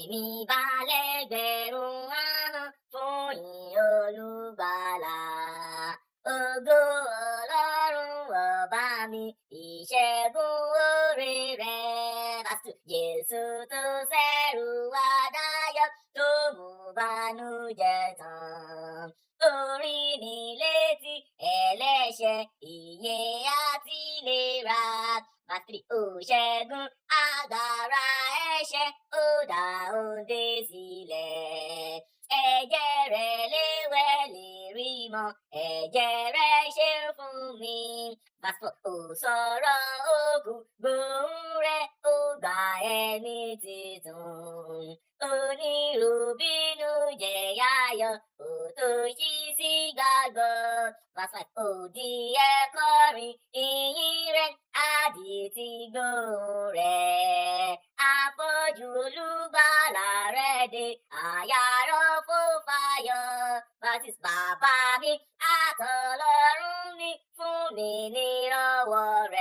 Emi'ba lẹ́gbẹ̀rún ahọ́n fún ìyìn Olùgbàlà. Ògo Ọlọ́run ọba mi, ìṣẹ́gun oore rẹ̀. Verse 2. Jésù tó ṣẹ́rù wa dáyọ̀, tó mú bànújẹ́ tán. Orí ni létí ẹlẹ́ṣẹ̀, ìyè àti ìlera. Verse 3. Ó ṣẹ́gun agbára ẹ̀ṣẹ̀, ó dá òǹdè sílẹ̀. Ẹ̀jẹ̀ rẹ̀ léwẹ̀ lè rí mọ́, ẹ̀jẹ̀ rẹ̀ ṣe fún mi. Verse 4. Ó sọ̀rọ̀ òkú, gbóhùn rẹ̀ ó gbà ẹni titun. Onírúbínú jẹ́ yáyọ̀, ó tó ṣí sí gbàgbọ́. Verse 5. Ó di ẹ̀kọ́rin ìyìn rẹ̀, àdìtì gbóhùn rẹ̀. Àpọ̀jù Olùgbàlà rẹ̀ dé, àyà rọ̀ fò fàyọ̀. Verse 6. Bàbá mi àtọlọ́run mi, fún mi nírànwọ́ rẹ̀.